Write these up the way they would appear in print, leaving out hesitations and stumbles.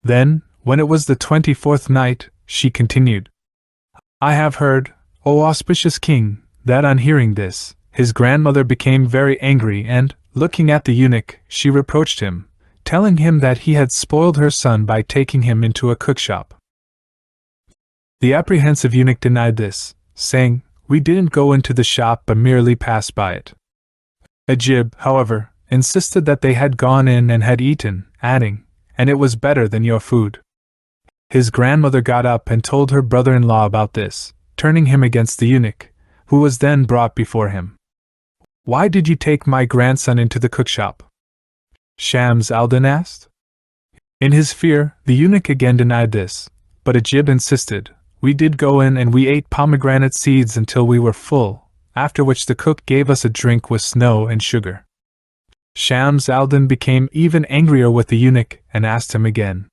Then, when it was the 24th night, she continued, I have heard, O auspicious king, that on hearing this, his grandmother became very angry and, looking at the eunuch, she reproached him, telling him that he had spoiled her son by taking him into a cookshop. The apprehensive eunuch denied this, saying, We didn't go into the shop but merely passed by it. Ajib, however, insisted that they had gone in and had eaten, adding, And it was better than your food. His grandmother got up and told her brother-in-law about this, turning him against the eunuch, who was then brought before him. Why did you take my grandson into the cookshop? Shams al-Din asked. In his fear, the eunuch again denied this, but Ajib insisted, We did go in and we ate pomegranate seeds until we were full, after which the cook gave us a drink with snow and sugar. Shams al-Din became even angrier with the eunuch and asked him again.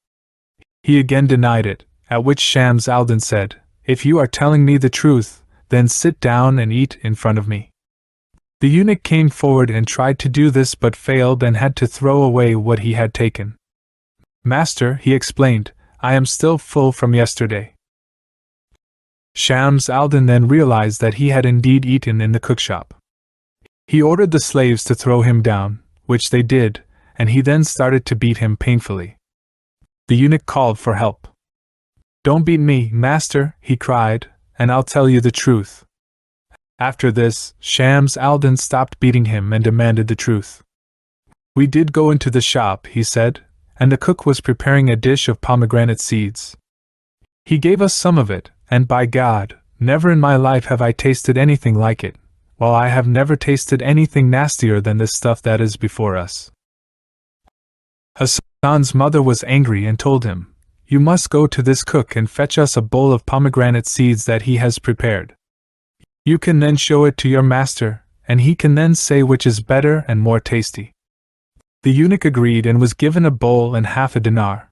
He again denied it, at which Shams al-Din said, If you are telling me the truth, then sit down and eat in front of me. The eunuch came forward and tried to do this but failed and had to throw away what he had taken. Master, he explained, I am still full from yesterday. Shams al-Din then realized that he had indeed eaten in the cookshop. He ordered the slaves to throw him down, which they did, and he then started to beat him painfully. The eunuch called for help. Don't beat me, master, he cried, and I'll tell you the truth. After this, Shams al-Din stopped beating him and demanded the truth. We did go into the shop, he said, and the cook was preparing a dish of pomegranate seeds. He gave us some of it, and by God, never in my life have I tasted anything like it, while I have never tasted anything nastier than this stuff that is before us. Hassan's mother was angry and told him, You must go to this cook and fetch us a bowl of pomegranate seeds that he has prepared. You can then show it to your master, and he can then say which is better and more tasty. The eunuch agreed and was given a bowl and half a dinar.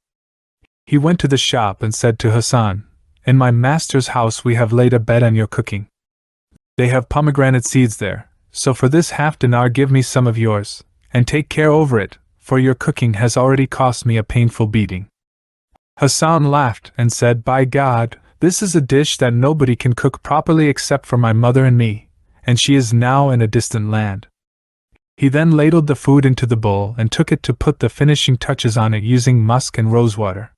He went to the shop and said to Hassan, In my master's house we have laid a bed on your cooking. They have pomegranate seeds there, so for this half dinar give me some of yours, and take care over it, for your cooking has already cost me a painful beating. Hassan laughed and said, By God, this is a dish that nobody can cook properly except for my mother and me, and she is now in a distant land. He then ladled the food into the bowl and took it to put the finishing touches on it using musk and rosewater.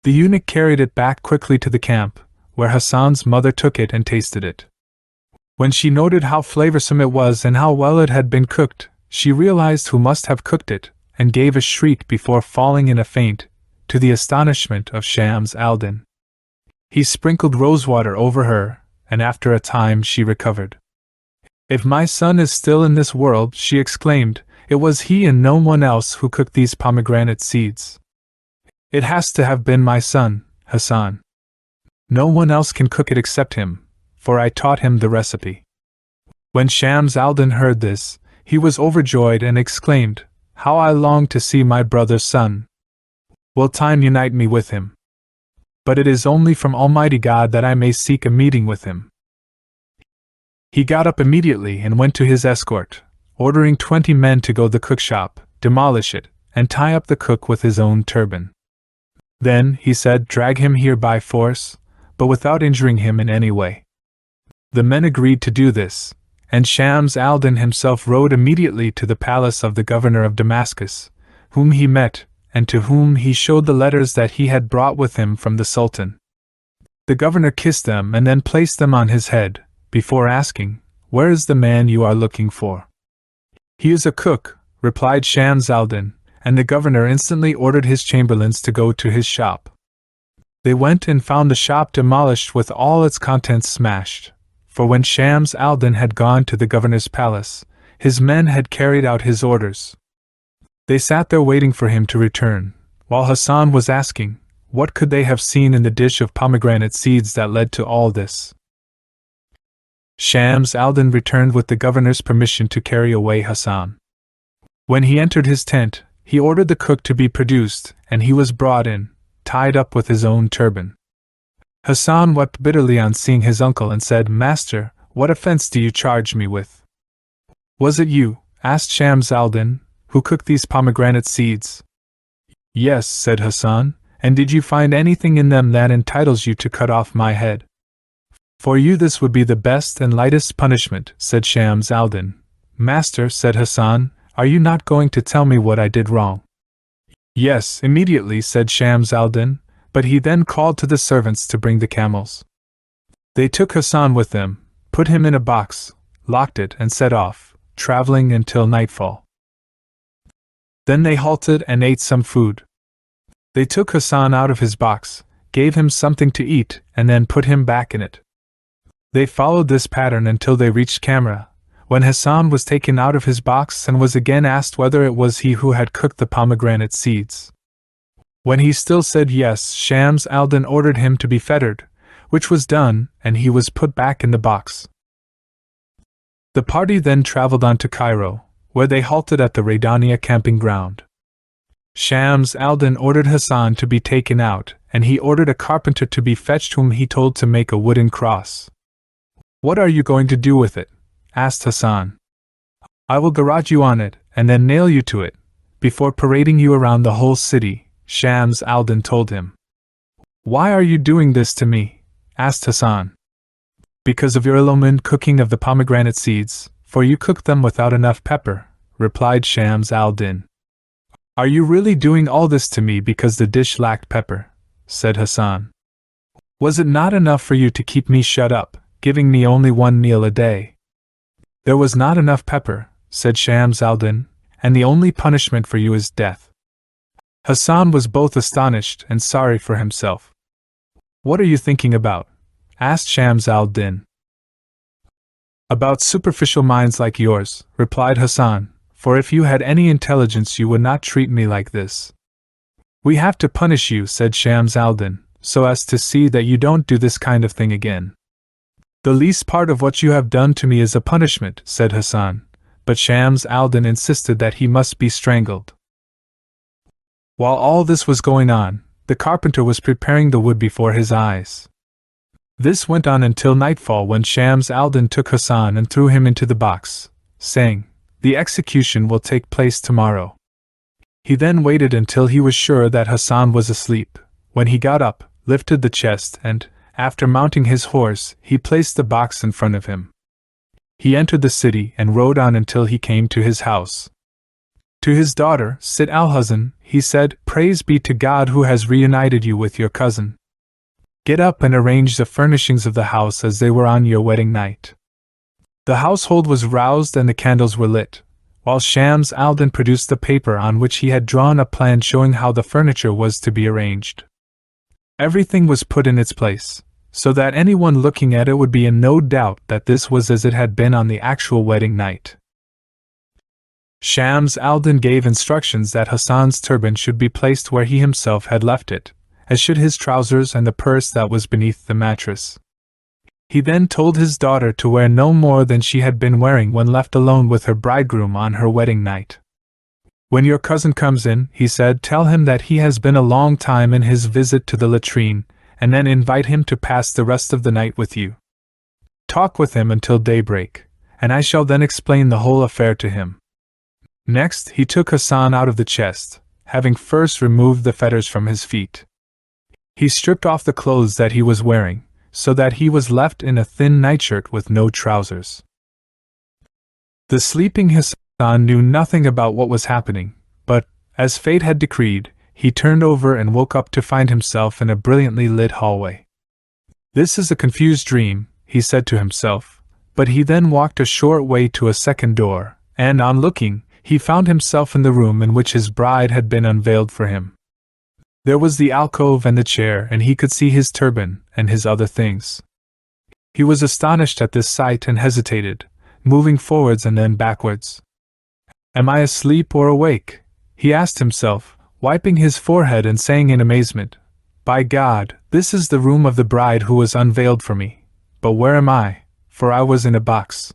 The eunuch carried it back quickly to the camp, where Hassan's mother took it and tasted it. When she noted how flavorsome it was and how well it had been cooked, she realized who must have cooked it, and gave a shriek before falling in a faint, to the astonishment of Shams al-Din. He sprinkled rosewater over her, and after a time she recovered. If my son is still in this world, she exclaimed, it was he and no one else who cooked these pomegranate seeds. It has to have been my son, Hassan. No one else can cook it except him, for I taught him the recipe. When Shams al-Din heard this, he was overjoyed and exclaimed, How I long to see my brother's son! Will time unite me with him? But it is only from Almighty God that I may seek a meeting with him. He got up immediately and went to his escort, ordering 20 men to go to the cookshop, demolish it, and tie up the cook with his own turban. Then, he said, drag him here by force, but without injuring him in any way. The men agreed to do this, and Shams al-Din himself rode immediately to the palace of the governor of Damascus, whom he met, and to whom he showed the letters that he had brought with him from the Sultan. The governor kissed them and then placed them on his head, before asking, Where is the man you are looking for? He is a cook, replied Shams al-Din, and the governor instantly ordered his chamberlains to go to his shop. They went and found the shop demolished with all its contents smashed, for when Shams al-Din had gone to the governor's palace, his men had carried out his orders. They sat there waiting for him to return, while Hassan was asking, what could they have seen in the dish of pomegranate seeds that led to all this? Shams al-Din returned with the governor's permission to carry away Hassan. When he entered his tent, he ordered the cook to be produced, and he was brought in, tied up with his own turban. Hassan wept bitterly on seeing his uncle and said, Master, what offense do you charge me with? Was it you, asked Shams al-Din, who cooked these pomegranate seeds? Yes, said Hassan, and did you find anything in them that entitles you to cut off my head? For you this would be the best and lightest punishment, said Shams al-Din. Master, said Hassan, are you not going to tell me what I did wrong? Yes, immediately, said Shams al-Din, but he then called to the servants to bring the camels. They took Hassan with them, put him in a box, locked it and set off, traveling until nightfall. Then they halted and ate some food. They took Hassan out of his box, gave him something to eat, and then put him back in it. They followed this pattern until they reached Kamra, when Hassan was taken out of his box and was again asked whether it was he who had cooked the pomegranate seeds. When he still said yes, Shams al-Din ordered him to be fettered, which was done, and he was put back in the box. The party then traveled on to Cairo, where they halted at the Raidania camping ground. Shams al-Din ordered Hassan to be taken out, and he ordered a carpenter to be fetched whom he told to make a wooden cross. What are you going to do with it? Asked Hassan. I will garrote you on it, and then nail you to it, before parading you around the whole city, Shams al-Din told him. Why are you doing this to me? Asked Hassan. Because of your ill-omened cooking of the pomegranate seeds, for you cooked them without enough pepper, replied Shams al-Din. Are you really doing all this to me because the dish lacked pepper? Said Hassan. Was it not enough for you to keep me shut up, giving me only one meal a day? There was not enough pepper, said Shams al-Din, and the only punishment for you is death. Hassan was both astonished and sorry for himself. What are you thinking about? Asked Shams al-Din. About superficial minds like yours, replied Hassan, for if you had any intelligence you would not treat me like this. We have to punish you, said Shams al-Din, so as to see that you don't do this kind of thing again. The least part of what you have done to me is a punishment, said Hassan, but Shams al-Din insisted that he must be strangled. While all this was going on, the carpenter was preparing the wood before his eyes. This went on until nightfall, when Shams al-Din took Hassan and threw him into the box, saying, The execution will take place tomorrow. He then waited until he was sure that Hassan was asleep, when he got up, lifted the chest and, after mounting his horse, he placed the box in front of him. He entered the city and rode on until he came to his house. To his daughter, Sitt al-Huzn, he said, Praise be to God who has reunited you with your cousin. Get up and arrange the furnishings of the house as they were on your wedding night. The household was roused and the candles were lit, while Shams al-Din produced the paper on which he had drawn a plan showing how the furniture was to be arranged. Everything was put in its place, so that anyone looking at it would be in no doubt that this was as it had been on the actual wedding night. Shams al-Din gave instructions that Hassan's turban should be placed where he himself had left it, as should his trousers and the purse that was beneath the mattress. He then told his daughter to wear no more than she had been wearing when left alone with her bridegroom on her wedding night. When your cousin comes in, he said, tell him that he has been a long time in his visit to the latrine, and then invite him to pass the rest of the night with you. Talk with him until daybreak, and I shall then explain the whole affair to him. Next, he took Hassan out of the chest, having first removed the fetters from his feet. He stripped off the clothes that he was wearing, so that he was left in a thin nightshirt with no trousers. The sleeping Hassan knew nothing about what was happening, but, as fate had decreed, he turned over and woke up to find himself in a brilliantly lit hallway. This is a confused dream, he said to himself, but he then walked a short way to a second door, and on looking, he found himself in the room in which his bride had been unveiled for him. There was the alcove and the chair, and he could see his turban and his other things. He was astonished at this sight and hesitated, moving forwards and then backwards. Am I asleep or awake? He asked himself, wiping his forehead and saying in amazement, By God, this is the room of the bride who was unveiled for me, but where am I, for I was in a box.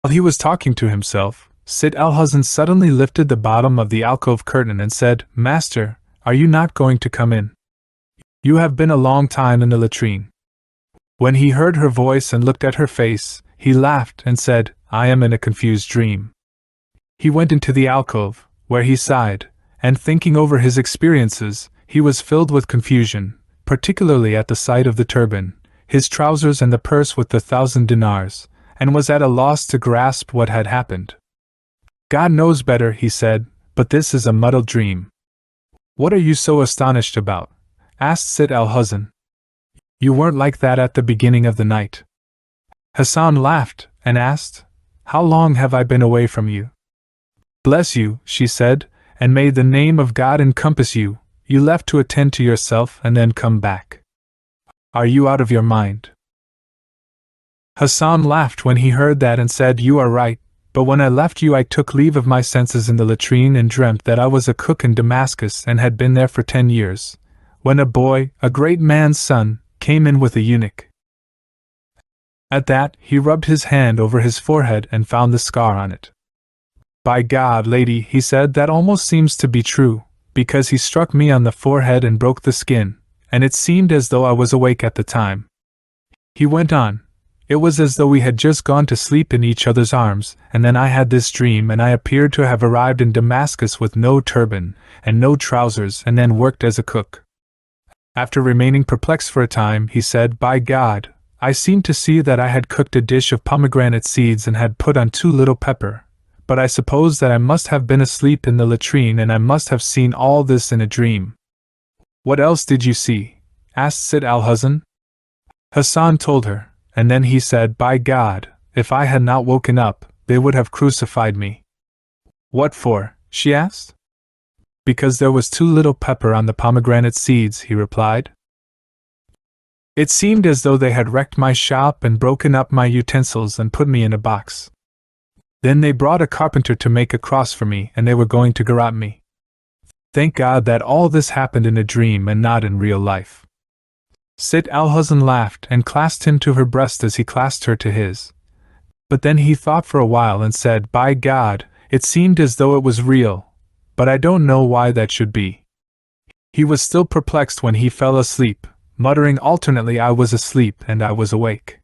While he was talking to himself, Sitt al-Huzn suddenly lifted the bottom of the alcove curtain and said, Master, are you not going to come in? You have been a long time in the latrine. When he heard her voice and looked at her face, he laughed and said, I am in a confused dream. He went into the alcove, where he sighed, and thinking over his experiences, he was filled with confusion, particularly at the sight of the turban, his trousers and the purse with the 1,000 dinars, and was at a loss to grasp what had happened. God knows better, he said, but this is a muddled dream. What are you so astonished about? Asked Sitt al-Huzn. You weren't like that at the beginning of the night. Hassan laughed, and asked, How long have I been away from you? Bless you, she said, and may the name of God encompass you. You left to attend to yourself and then come back. Are you out of your mind? Hassan laughed when he heard that and said, You are right, but when I left you I took leave of my senses in the latrine and dreamt that I was a cook in Damascus and had been there for 10 years, when a boy, a great man's son, came in with a eunuch. At that, he rubbed his hand over his forehead and found the scar on it. By God, lady, he said, that almost seems to be true, because he struck me on the forehead and broke the skin, and it seemed as though I was awake at the time. He went on, It was as though we had just gone to sleep in each other's arms, and then I had this dream and I appeared to have arrived in Damascus with no turban, and no trousers, and then worked as a cook. After remaining perplexed for a time, he said, By God, I seemed to see that I had cooked a dish of pomegranate seeds and had put on too little pepper, but I suppose that I must have been asleep in the latrine and I must have seen all this in a dream. What else did you see? Asked Sitt al-Huzn. Hassan told her, and then he said, By God, if I had not woken up, they would have crucified me. What for? She asked. Because there was too little pepper on the pomegranate seeds, he replied. It seemed as though they had wrecked my shop and broken up my utensils and put me in a box. Then they brought a carpenter to make a cross for me, and they were going to garrote me. Thank God that all this happened in a dream and not in real life. Sitt al-Huzn laughed and clasped him to her breast as he clasped her to his. But then he thought for a while and said, By God, it seemed as though it was real, but I don't know why that should be. He was still perplexed when he fell asleep, muttering alternately, I was asleep and I was awake.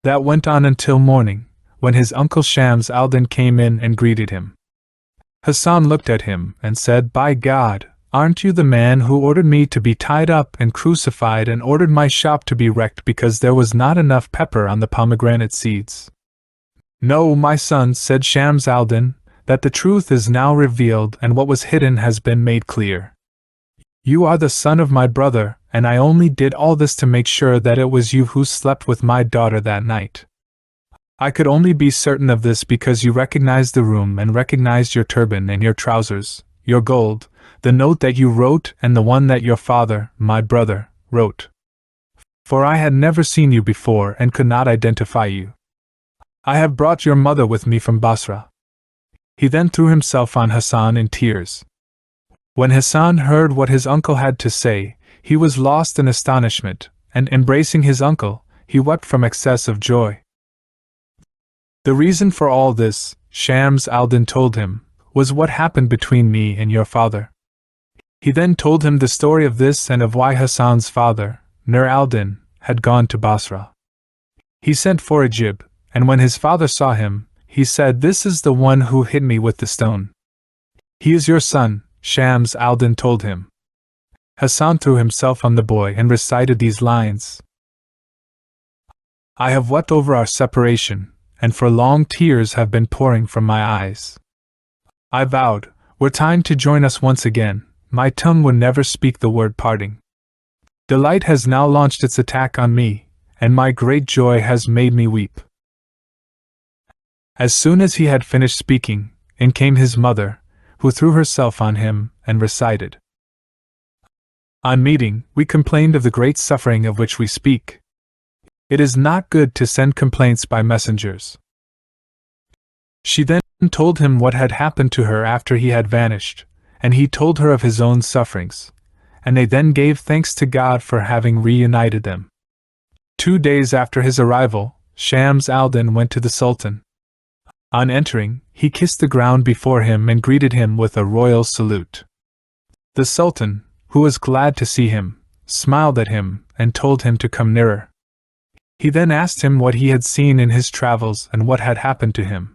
That went on until morning, when his uncle Shams al-Din came in and greeted him. Hassan looked at him and said, By God, aren't you the man who ordered me to be tied up and crucified and ordered my shop to be wrecked because there was not enough pepper on the pomegranate seeds? No, my son, said Shams al-Din, that the truth is now revealed and what was hidden has been made clear. You are the son of my brother, and I only did all this to make sure that it was you who slept with my daughter that night. I could only be certain of this because you recognized the room and recognized your turban and your trousers, your gold, the note that you wrote and the one that your father, my brother, wrote. For I had never seen you before and could not identify you. I have brought your mother with me from Basra. He then threw himself on Hassan in tears. When Hassan heard what his uncle had to say, he was lost in astonishment, and embracing his uncle, he wept from excess of joy. The reason for all this, Shams al-Din told him, was what happened between me and your father. He then told him the story of this and of why Hassan's father, Nur al-Din, had gone to Basra. He sent for Ajib, and when his father saw him, he said, This is the one who hit me with the stone. He is your son, Shams al-Din told him. Hassan threw himself on the boy and recited these lines. I have wept over our separation, and for long tears have been pouring from my eyes. I vowed, were time to join us once again, my tongue would never speak the word parting. Delight has now launched its attack on me, and my great joy has made me weep. As soon as he had finished speaking, in came his mother, who threw herself on him and recited. On meeting, we complained of the great suffering of which we speak. It is not good to send complaints by messengers. She then told him what had happened to her after he had vanished, and he told her of his own sufferings, and they then gave thanks to God for having reunited them. 2 days after his arrival, Shams al-Din went to the Sultan. On entering, he kissed the ground before him and greeted him with a royal salute. The Sultan, who was glad to see him, smiled at him and told him to come nearer. He then asked him what he had seen in his travels and what had happened to him.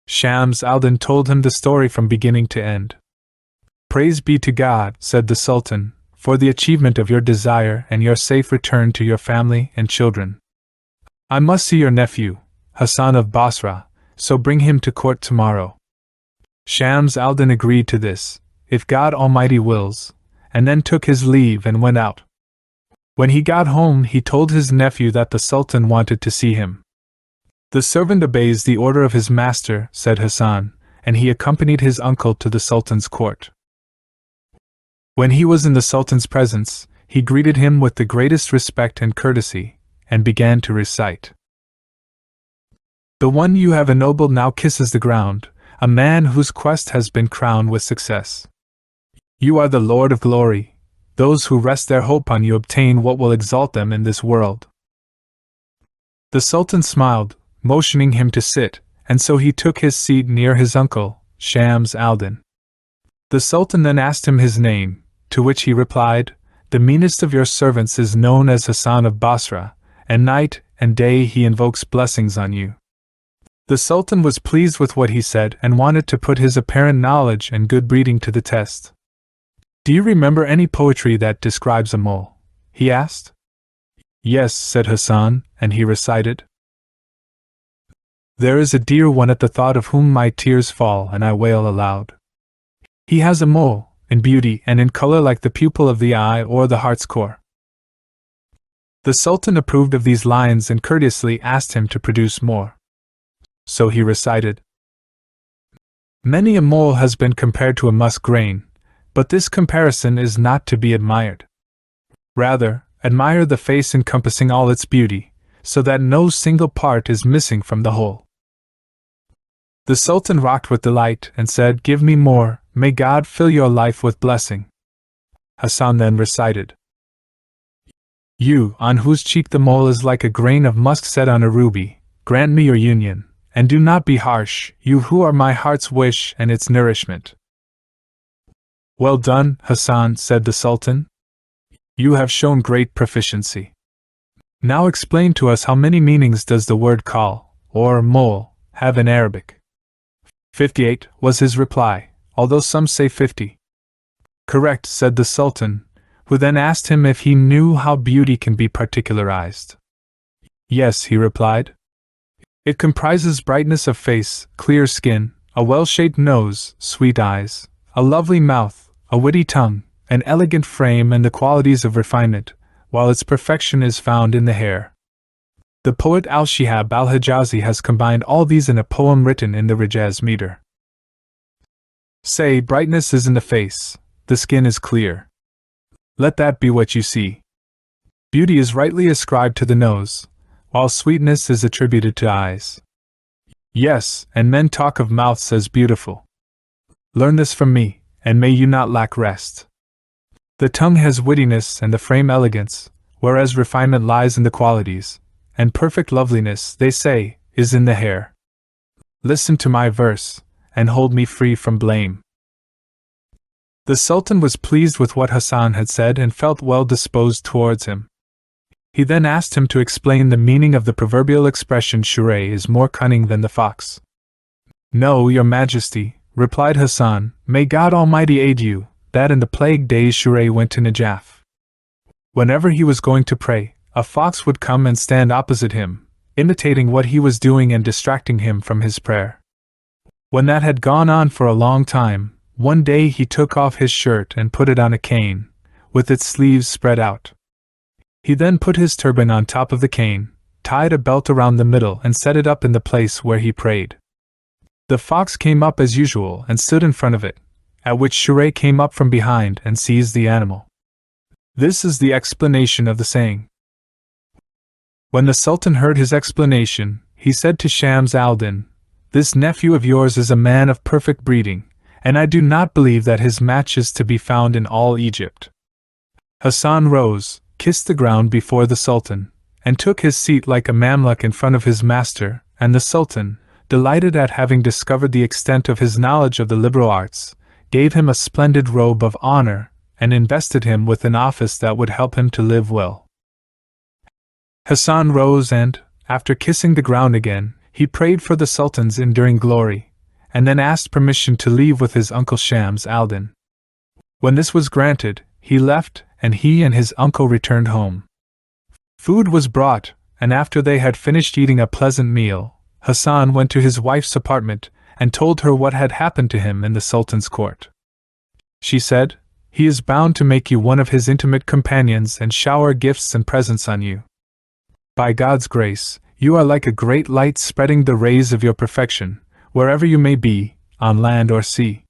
Shams al-Din told him the story from beginning to end. Praise be to God, said the Sultan, for the achievement of your desire and your safe return to your family and children. I must see your nephew, Hassan of Basra, so bring him to court tomorrow. Shams al-Din agreed to this, if God Almighty wills, and then took his leave and went out. When he got home, he told his nephew that the Sultan wanted to see him. The servant obeys the order of his master, said Hassan, and he accompanied his uncle to the Sultan's court. When he was in the Sultan's presence, he greeted him with the greatest respect and courtesy, and began to recite. The one you have ennobled now kisses the ground, a man whose quest has been crowned with success. You are the Lord of glory. Those who rest their hope on you obtain what will exalt them in this world. The Sultan smiled, motioning him to sit, and so he took his seat near his uncle, Shams al-Din. The Sultan then asked him his name, to which he replied, The meanest of your servants is known as Hassan of Basra, and night and day he invokes blessings on you. The Sultan was pleased with what he said and wanted to put his apparent knowledge and good breeding to the test. Do you remember any poetry that describes a mole? He asked. Yes, said Hassan, and he recited. There is a dear one at the thought of whom my tears fall and I wail aloud. He has a mole, in beauty and in color like the pupil of the eye or the heart's core. The Sultan approved of these lines and courteously asked him to produce more. So he recited. Many a mole has been compared to a musk grain, but this comparison is not to be admired. Rather, admire the face encompassing all its beauty, so that no single part is missing from the whole. The Sultan rocked with delight and said, Give me more, may God fill your life with blessing. Hassan then recited. You, on whose cheek the mole is like a grain of musk set on a ruby, grant me your union, and do not be harsh, you who are my heart's wish and its nourishment. Well done, Hassan, said the Sultan. You have shown great proficiency. Now explain to us how many meanings does the word call, or mole, have in Arabic? 58, was his reply, although some say 50. Correct, said the Sultan, who then asked him if he knew how beauty can be particularized. Yes, he replied. It comprises brightness of face, clear skin, a well-shaped nose, sweet eyes, a lovely mouth, a witty tongue, an elegant frame and the qualities of refinement, while its perfection is found in the hair. The poet Al-Shihab al-Hijazi has combined all these in a poem written in the Rijaz meter. Say, brightness is in the face, the skin is clear. Let that be what you see. Beauty is rightly ascribed to the nose, while sweetness is attributed to eyes. Yes, and men talk of mouths as beautiful. Learn this from me, and may you not lack rest. The tongue has wittiness and the frame elegance, whereas refinement lies in the qualities, and perfect loveliness, they say, is in the hair. Listen to my verse, and hold me free from blame. The Sultan was pleased with what Hassan had said and felt well disposed towards him. He then asked him to explain the meaning of the proverbial expression Shurey is more cunning than the fox. No, your majesty, replied Hassan, may God Almighty aid you, that in the plague days Shurey went to Najaf. Whenever he was going to pray, a fox would come and stand opposite him, imitating what he was doing and distracting him from his prayer. When that had gone on for a long time, one day he took off his shirt and put it on a cane, with its sleeves spread out. He then put his turban on top of the cane, tied a belt around the middle and set it up in the place where he prayed. The fox came up as usual and stood in front of it, at which Shurey came up from behind and seized the animal. This is the explanation of the saying. When the Sultan heard his explanation, he said to Shams al-Din, This nephew of yours is a man of perfect breeding, and I do not believe that his match is to be found in all Egypt. Hassan rose, kissed the ground before the Sultan, and took his seat like a mamluk in front of his master, and the Sultan, delighted at having discovered the extent of his knowledge of the liberal arts, gave him a splendid robe of honor, and invested him with an office that would help him to live well. Hassan rose and, after kissing the ground again, he prayed for the Sultan's enduring glory, and then asked permission to leave with his uncle Shams al-Din. When this was granted, he left, and he and his uncle returned home. Food was brought, and after they had finished eating a pleasant meal, Hassan went to his wife's apartment and told her what had happened to him in the Sultan's court. She said, "He is bound to make you one of his intimate companions and shower gifts and presents on you. By God's grace, you are like a great light spreading the rays of your perfection, wherever you may be, on land or sea."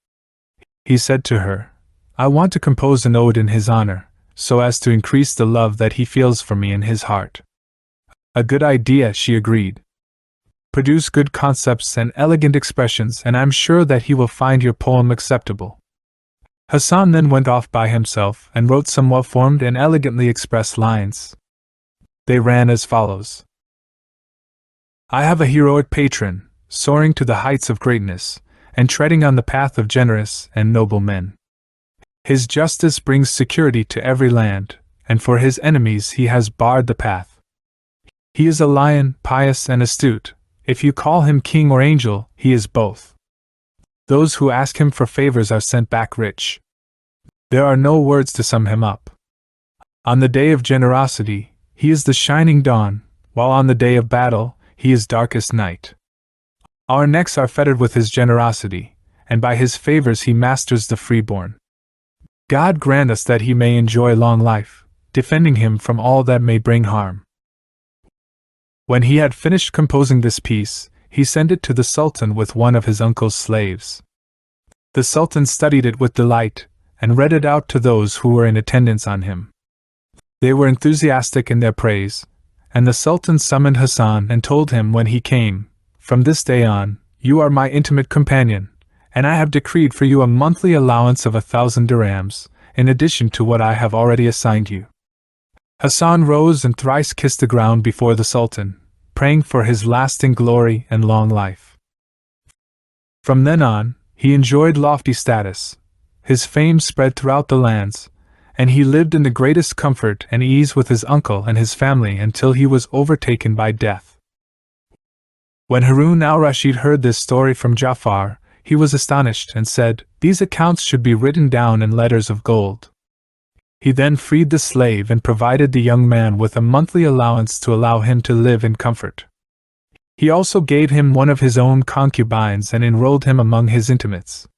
He said to her, "I want to compose an ode in his honor, so as to increase the love that he feels for me in his heart." "A good idea," she agreed. "Produce good concepts and elegant expressions, and I'm sure that he will find your poem acceptable." Hassan then went off by himself and wrote some well-formed and elegantly expressed lines. They ran as follows. "I have a heroic patron, soaring to the heights of greatness, and treading on the path of generous and noble men. His justice brings security to every land, and for his enemies he has barred the path. He is a lion, pious and astute. If you call him king or angel, he is both. Those who ask him for favors are sent back rich. There are no words to sum him up. On the day of generosity, he is the shining dawn, while on the day of battle, he is darkest night. Our necks are fettered with his generosity, and by his favors he masters the freeborn. God grant us that he may enjoy long life, defending him from all that may bring harm." When he had finished composing this piece, he sent it to the Sultan with one of his uncle's slaves. The Sultan studied it with delight, and read it out to those who were in attendance on him. They were enthusiastic in their praise, and the Sultan summoned Hassan and told him when he came, "From this day on, you are my intimate companion, and I have decreed for you a monthly allowance of 1,000 dirhams, in addition to what I have already assigned you." Hassan rose and thrice kissed the ground before the Sultan, praying for his lasting glory and long life. From then on, he enjoyed lofty status. His fame spread throughout the lands, and he lived in the greatest comfort and ease with his uncle and his family until he was overtaken by death. When Harun al-Rashid heard this story from Ja'far, he was astonished and said, "These accounts should be written down in letters of gold." He then freed the slave and provided the young man with a monthly allowance to allow him to live in comfort. He also gave him one of his own concubines and enrolled him among his intimates.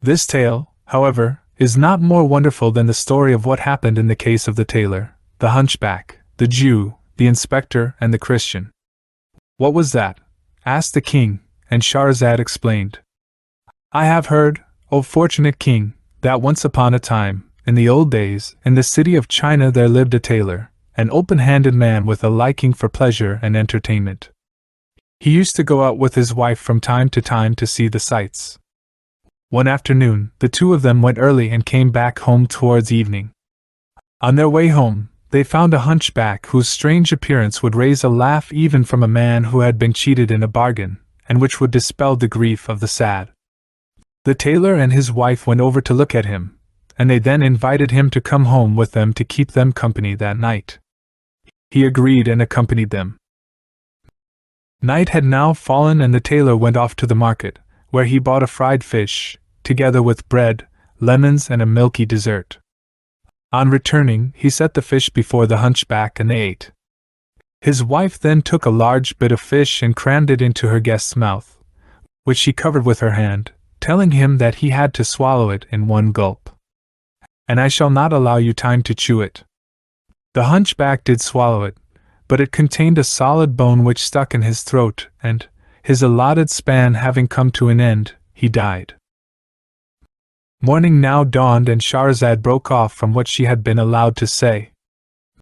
This tale, however, is not more wonderful than the story of what happened in the case of the tailor, the hunchback, the Jew, the inspector, and the Christian. "What was that?" asked the king, and Shahrazad explained. "I have heard, O fortunate king, that once upon a time, in the old days, in the city of China there lived a tailor, an open-handed man with a liking for pleasure and entertainment. He used to go out with his wife from time to see the sights. One afternoon, the two of them went early and came back home towards evening. On their way home, they found a hunchback whose strange appearance would raise a laugh even from a man who had been cheated in a bargain, and which would dispel the grief of the sad. The tailor and his wife went over to look at him, and they then invited him to come home with them to keep them company that night. He agreed and accompanied them. Night had now fallen and the tailor went off to the market, where he bought a fried fish, together with bread, lemons and a milky dessert. On returning, he set the fish before the hunchback and they ate. His wife then took a large bit of fish and crammed it into her guest's mouth, which she covered with her hand, telling him that he had to swallow it in one gulp. "And I shall not allow you time to chew it." The hunchback did swallow it, but it contained a solid bone which stuck in his throat, and, his allotted span having come to an end, he died. Morning now dawned and Shahrazad broke off from what she had been allowed to say.